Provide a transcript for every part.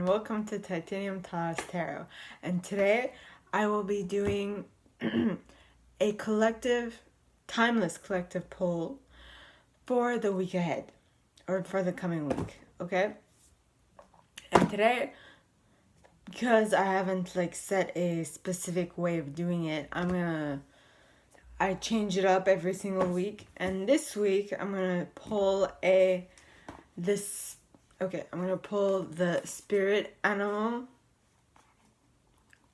and welcome to Titanium Taurus Tarot. And today I will be doing a timeless collective poll for the week ahead, or for the coming week, okay? And today, because I haven't set a specific way of doing it, I change it up every single week. And this week I'm gonna pull I'm going to pull the Spirit Animal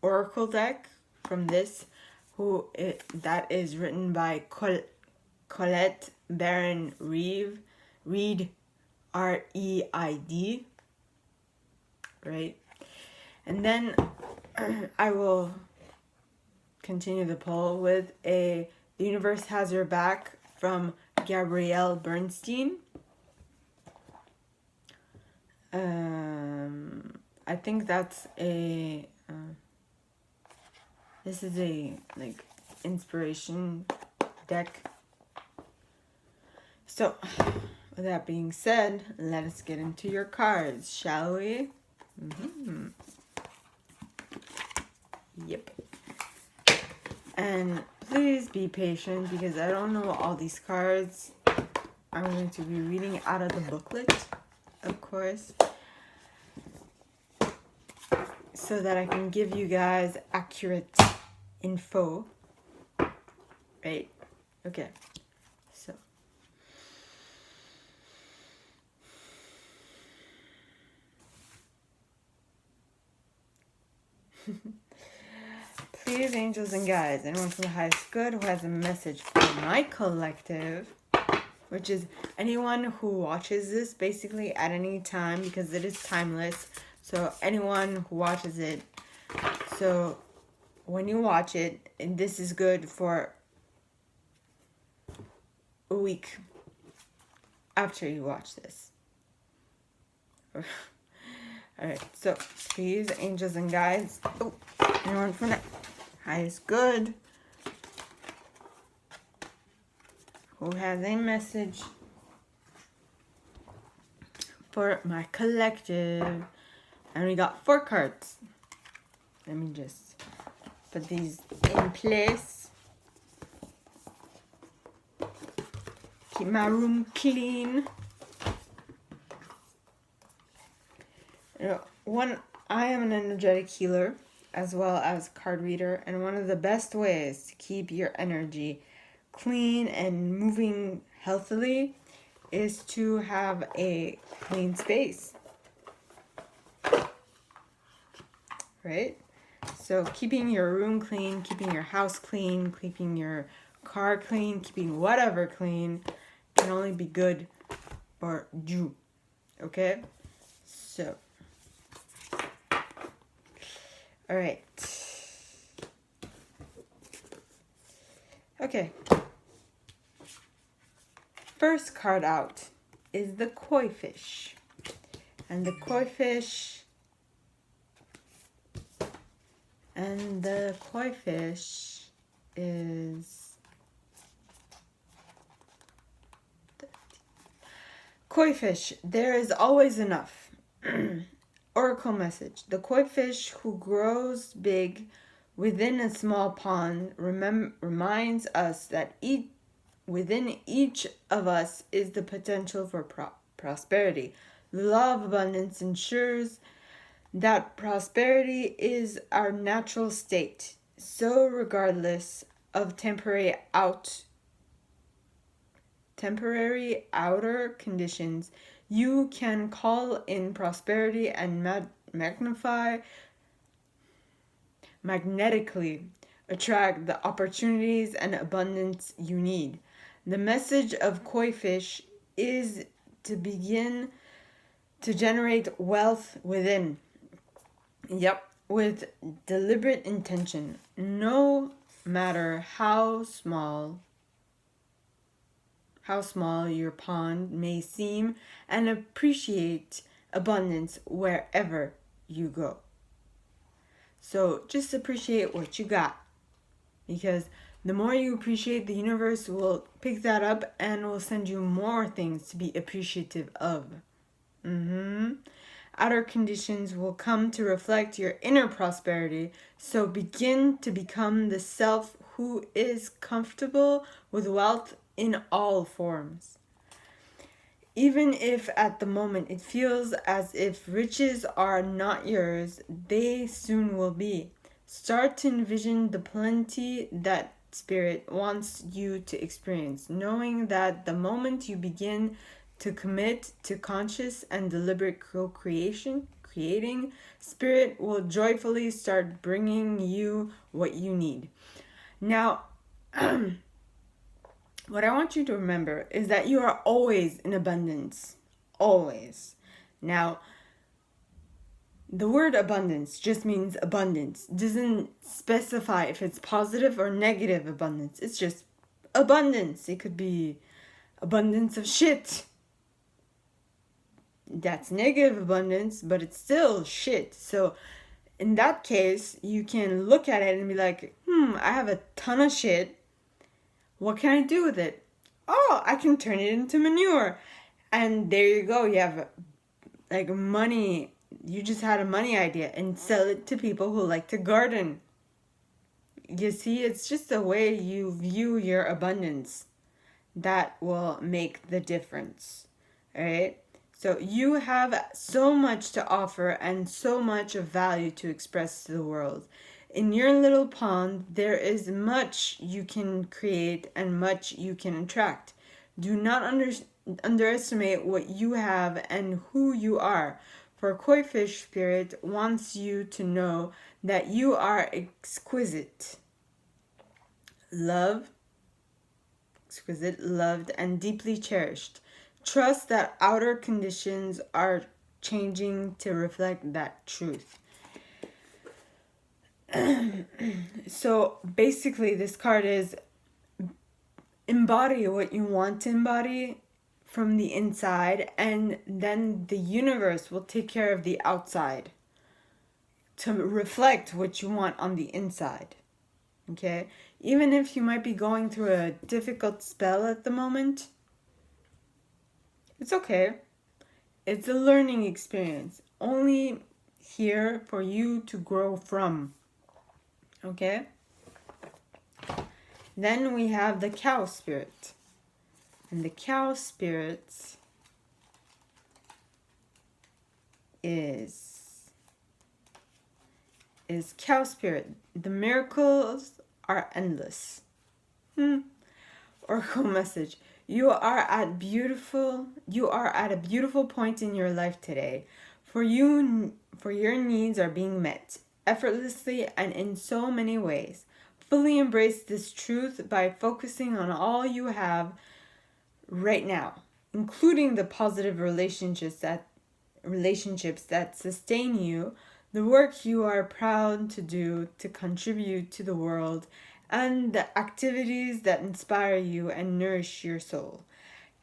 Oracle deck from this, that is written by Colette Baron Reid, R-E-I-D, right? And then I will continue the poll with The Universe Has Your Back from Gabrielle Bernstein. I think that's this is a inspiration deck. So, with that being said, let us get into your cards, shall we? Yep. And please be patient because I don't know all these cards. I'm going to be reading out of the booklet, of course, so that I can give you guys accurate info, right? Okay, so please, angels and guides, anyone from the highest good who has a message for my collective, which is anyone who watches this basically at any time, because it is timeless. So anyone who watches it, so when you watch it, and this is good for a week after you watch this. Alright, so please, angels and guides, anyone from the highest good who has a message for my collective. And we got 4 cards. Let me just put these in place. Keep my room clean. I am an energetic healer as well as card reader, and one of the best ways to keep your energy clean and moving healthily is to have a clean space. Right? So keeping your room clean, keeping your house clean, keeping your car clean, keeping whatever clean can only be good for you. Okay? So. Alright. Okay. First card out is the koi fish. And the koi fish is koi fish. There is always enough. Oracle message. The koi fish who grows big within a small pond reminds us that within each of us is the potential for prosperity. The law of abundance ensures that prosperity is our natural state. So regardless of temporary outer conditions, you can call in prosperity and magnetically attract the opportunities and abundance you need. The message of koi fish is to begin to generate wealth within. Yep, with deliberate intention, no matter how small your pond may seem, and appreciate abundance wherever you go. So just appreciate what you got, because the more you appreciate, the universe will pick that up and will send you more things to be appreciative of. outer conditions will come to reflect your inner prosperity. So begin to become the self who is comfortable with wealth in all forms. Even if at the moment it feels as if riches are not yours, they soon will be. Start to envision the plenty that Spirit wants you to experience, knowing that the moment you begin to commit to conscious and deliberate co-creation, creating, Spirit will joyfully start bringing you what you need. Now, what I want you to remember is that you are always in abundance. Always. Now, the word abundance just means abundance. Doesn't specify if it's positive or negative abundance. It's just abundance. It could be abundance of shit. That's negative abundance, but it's still shit. So in that case, you can look at it and be like, I have a ton of shit. What can I do with it? Oh, I can turn it into manure. And there you go. You have like money. You just had a money idea and sell it to people who like to garden. You see, it's just the way you view your abundance that will make the difference. All right? So you have so much to offer and so much of value to express to the world. In your little pond, there is much you can create and much you can attract. Do not underestimate what you have and who you are. For Koi Fish Spirit wants you to know that you are exquisite, loved, and deeply cherished. Trust that outer conditions are changing to reflect that truth. So basically, this card is embody what you want to embody from the inside, and then the universe will take care of the outside to reflect what you want on the inside. Okay? Even if you might be going through a difficult spell at the moment, it's okay. It's a learning experience. Only here for you to grow from. Okay? Then we have the cow spirit. And the cow spirit is cow spirit. The miracles are endless. Oracle message. You are at a beautiful point in your life today. For your needs are being met effortlessly and in so many ways. Fully embrace this truth by focusing on all you have right now, including the positive relationships that sustain you, the work you are proud to do to contribute to the world, and the activities that inspire you and nourish your soul.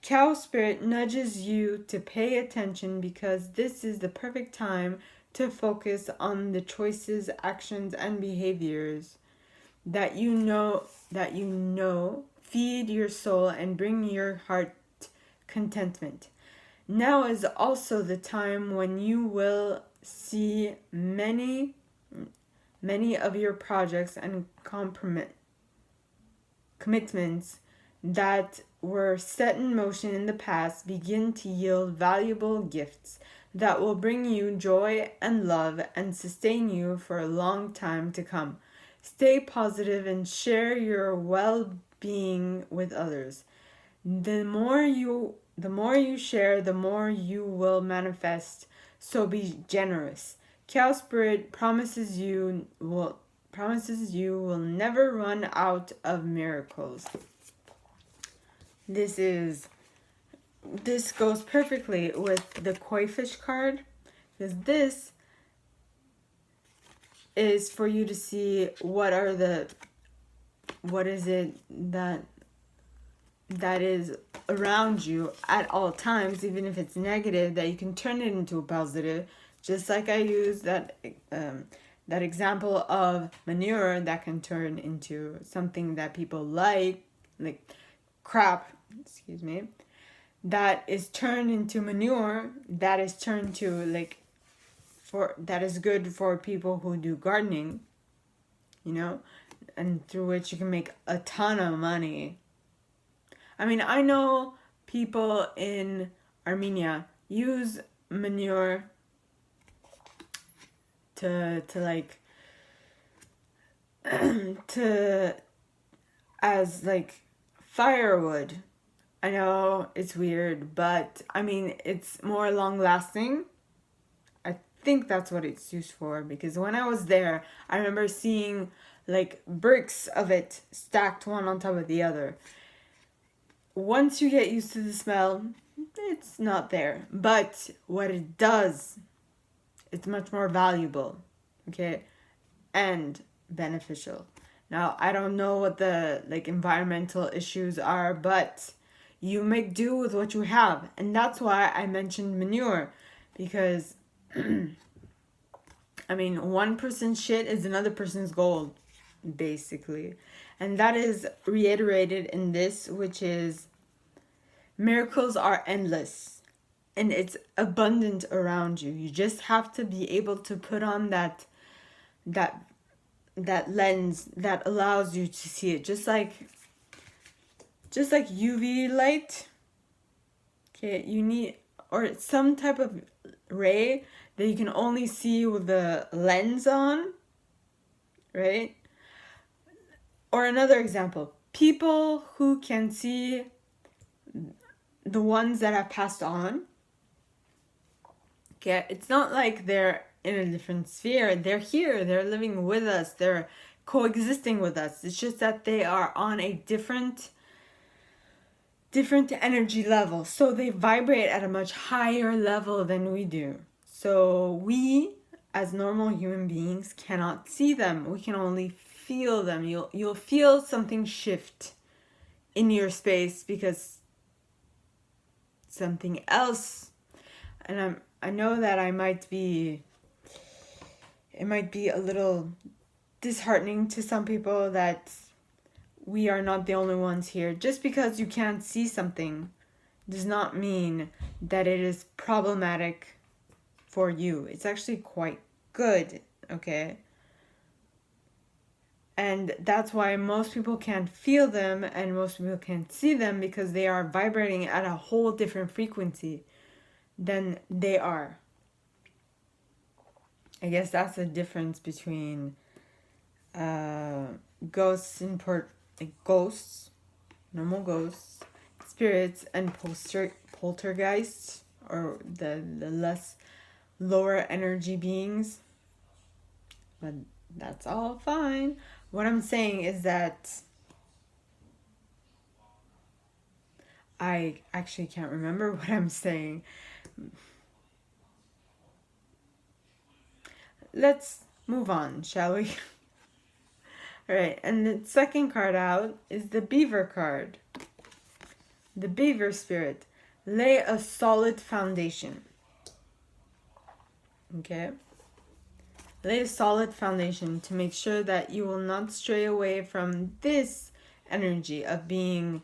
Cow Spirit nudges you to pay attention because this is the perfect time to focus on the choices, actions, and behaviors that you know feed your soul and bring your heart contentment. Now is also the time when you will see many of your projects and commitments that were set in motion in the past begin to yield valuable gifts that will bring you joy and love and sustain you for a long time to come. Stay positive and share your well-being with others. The more you share, the more you will manifest. So be generous. Cow Spirit promises you will never run out of miracles. This goes perfectly with the Koi Fish card, because this is for you to see what is it that is around you at all times, even if it's negative, that you can turn it into a positive. Just like I used that example of manure that can turn into something that people like crap, that is turned into manure, that is turned to that is good for people who do gardening, you know, and through which you can make a ton of money. I mean, I know people in Armenia use manure to like to as like firewood. I know it's weird, but I mean, it's more long lasting. I think that's what it's used for, because when I was there, I remember seeing like bricks of it stacked one on top of the other. Once you get used to the smell, it's not there. But what it does, it's much more valuable, okay, and beneficial. Now, I don't know what the like environmental issues are, but you make do with what you have. And that's why I mentioned manure, because I mean, one person's shit is another person's gold, basically. And that is reiterated in this, which is miracles are endless and it's abundant around you. You just have to be able to put on that lens that allows you to see it. Just like UV light. Okay, you need, or some type of ray that you can only see with the lens on, right? Or another example, people who can see the ones that have passed on. Okay, it's not like they're in a different sphere. They're here, they're living with us, they're coexisting with us. It's just that they are on a different energy level. So they vibrate at a much higher level than we do. So we, as normal human beings, cannot see them. We can only feel them. You'll feel something shift in your space because something else, and I know that it might be a little disheartening to some people that we are not the only ones here. Just because you can't see something does not mean that it is problematic for you. It's actually quite good, okay? And that's why most people can't feel them and most people can't see them, because they are vibrating at a whole different frequency than they are. I guess that's the difference between ghosts, normal ghosts, spirits, and poltergeists, or the less lower energy beings. But that's all fine. What I'm saying is that I actually can't remember what I'm saying. Let's move on, shall we? Alright, and the second card out is the Beaver card. The Beaver Spirit. Lay a solid foundation. Okay? Lay a solid foundation to make sure that you will not stray away from this energy of being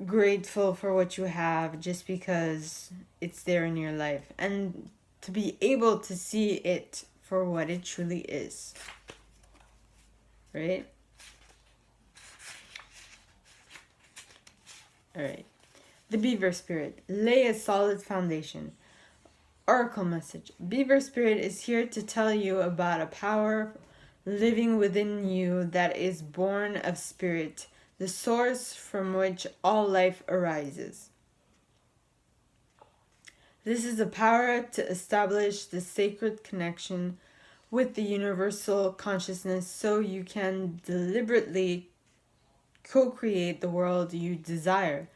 grateful for what you have just because it's there in your life, and to be able to see it for what it truly is. Right? Alright. The Beaver Spirit. Lay a solid foundation. Oracle message. Beaver Spirit is here to tell you about a power living within you that is born of spirit, the source from which all life arises. This is a power to establish the sacred connection with the universal consciousness so you can deliberately co-create the world you desire.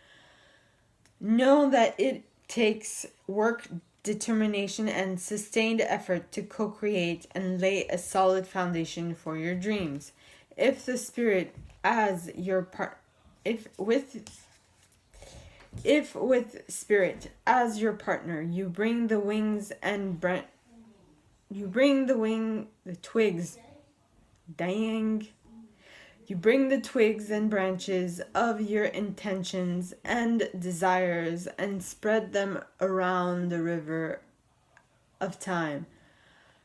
Know that it takes work, determination, and sustained effort to co-create and lay a solid foundation for your dreams. If the spirit as your if with spirit as your partner, you bring the wings and the twigs. Dang. You bring the twigs and branches of your intentions and desires and spread them around the river of time.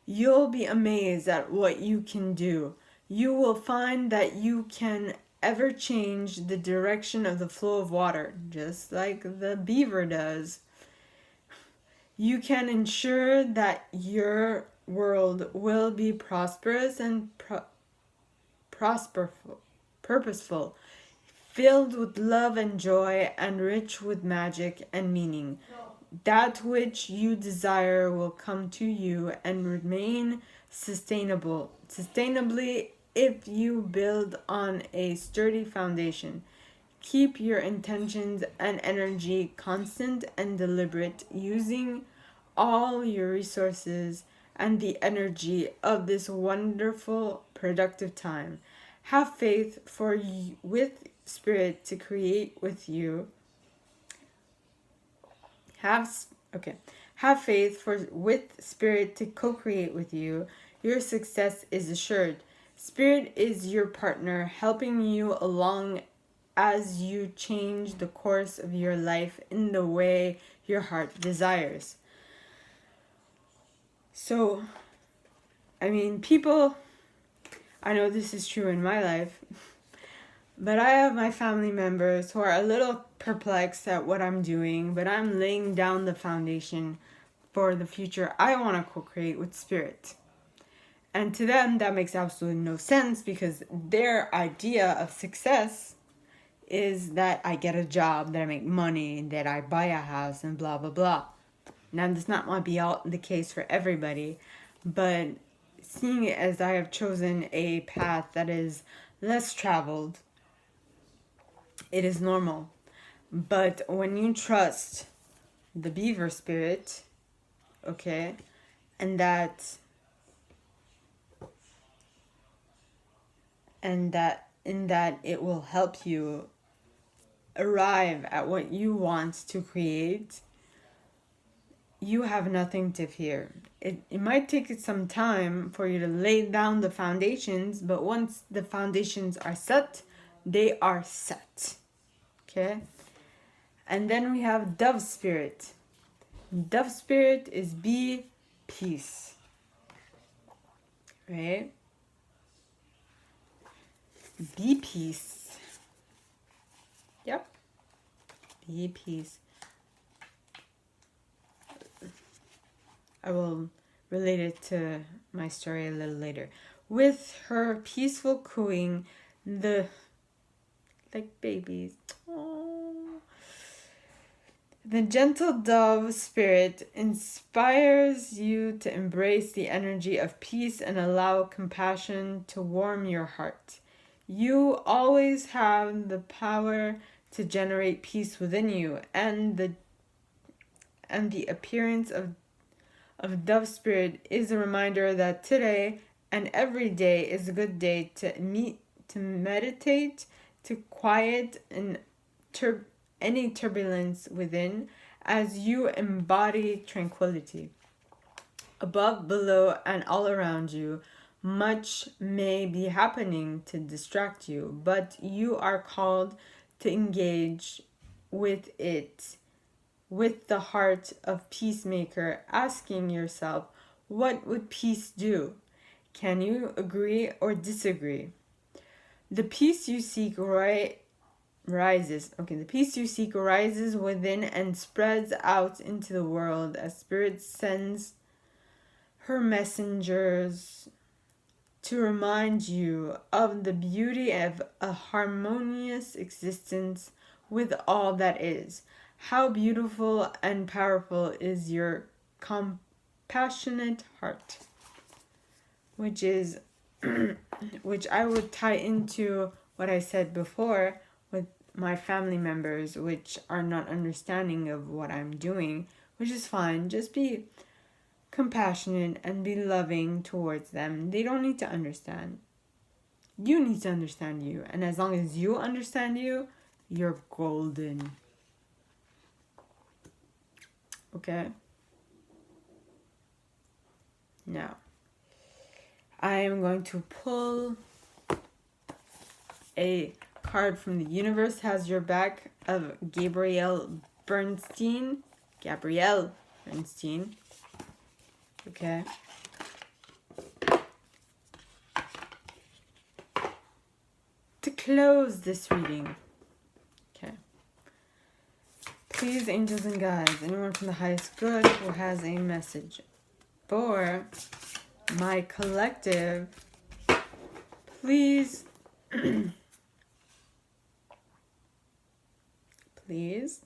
You'll be amazed at what you can do. You will find that you can ever change the direction of the flow of water, just like the beaver does. You can ensure that your world will be prosperous and purposeful, filled with love and joy, and rich with magic and meaning. That which you desire will come to you and remain sustainably if you build on a sturdy foundation. Keep your intentions and energy constant and deliberate, using all your resources and the energy of this wonderful productive time. Have faith for with spirit to create with you. Have faith for with spirit to co-create with you. Your success is assured. Spirit is your partner, helping you along as you change the course of your life in the way your heart desires. So, people, I know this is true in my life, but I have my family members who are a little perplexed at what I'm doing, but I'm laying down the foundation for the future I want to co-create with spirit. And to them, that makes absolutely no sense, because their idea of success is that I get a job, that I make money, that I buy a house, and blah, blah, blah. Now, this not might be all the case for everybody, but seeing it as I have chosen a path that is less traveled, it is normal. But when you trust the beaver spirit, okay, and that in that it will help you arrive at what you want to create, you have nothing to fear. It might take some time for you to lay down the foundations, but once the foundations are set, they are set. Okay? And then we have dove spirit. Dove spirit is be peace. Right? Be peace. Yep. Be peace. I will relate it to my story a little later. With her peaceful cooing, like babies. Aww. The gentle dove spirit inspires you to embrace the energy of peace and allow compassion to warm your heart. You always have the power to generate peace within you, and the appearance of dove spirit is a reminder that today and every day is a good day to meditate, to quiet any turbulence within, as you embody tranquility. Above, below, and all around you, much may be happening to distract you, but you are called to engage with it with the heart of peacemaker, asking yourself, what would peace do? Can you agree or disagree? The peace you seek rises. The peace you seek rises within and spreads out into the world as Spirit sends her messengers to remind you of the beauty of a harmonious existence with all that is. How beautiful and powerful is your compassionate heart, which I would tie into what I said before with my family members, which are not understanding of what I'm doing, which is fine. Just be compassionate and be loving towards them. They don't need to understand. You need to understand you. And as long as you understand you, you're golden. Okay? Now, I am going to pull a card from the Universe Has Your Back of Gabrielle Bernstein. Okay? To close this reading, okay? Please, angels and guides, anyone from the highest good who has a message for my collective, please, please,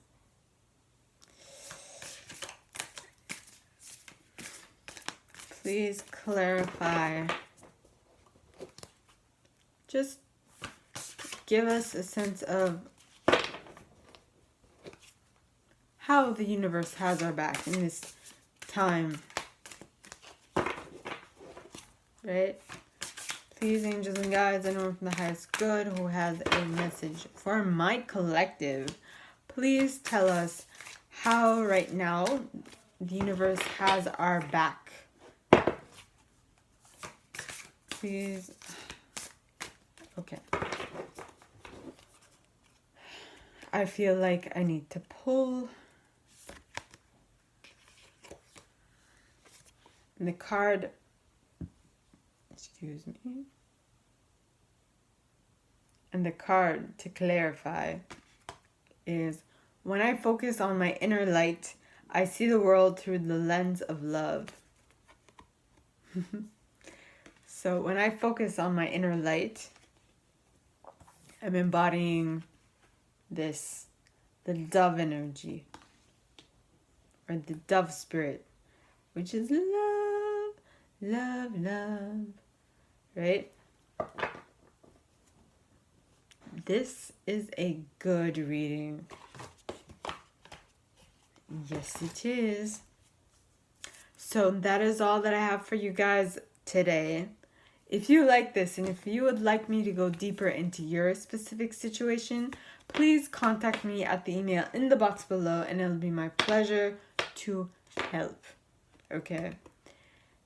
please clarify. Just give us a sense of how the universe has our back in this time. Right? Please, angels and guides, anyone from the highest good who has a message for my collective, please tell us how right now the universe has our back. Please. Okay. I feel like I need to pull the card. Excuse me. And the card to clarify is, when I focus on my inner light, I see the world through the lens of love. So when I focus on my inner light, I'm embodying this, the dove energy, or the dove spirit, which is love, love, love, right? This is a good reading. Yes, it is. So that is all that I have for you guys today. If you like this and if you would like me to go deeper into your specific situation, please contact me at the email in the box below and it'll be my pleasure to help. Okay?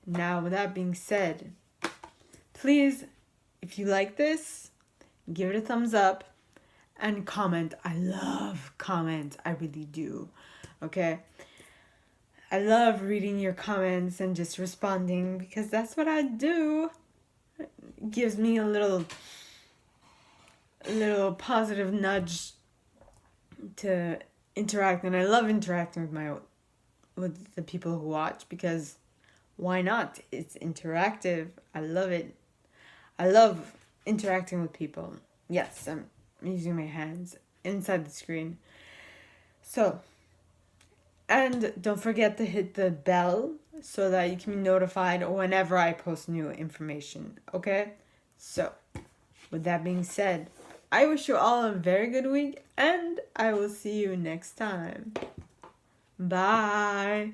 Now, with that being said, please, if you like this, give it a thumbs up and comment. I love comments. I really do. Okay? I love reading your comments and just responding because that's what I do. It gives me a little positive nudge to interact, and I love interacting with the people who watch because why not? It's interactive. I love it. I love interacting with people. Yes, I'm using my hands inside the screen. So, and don't forget to hit the bell so that you can be notified whenever I post new information, okay? So, with that being said, I wish you all a very good week, and I will see you next time. Bye!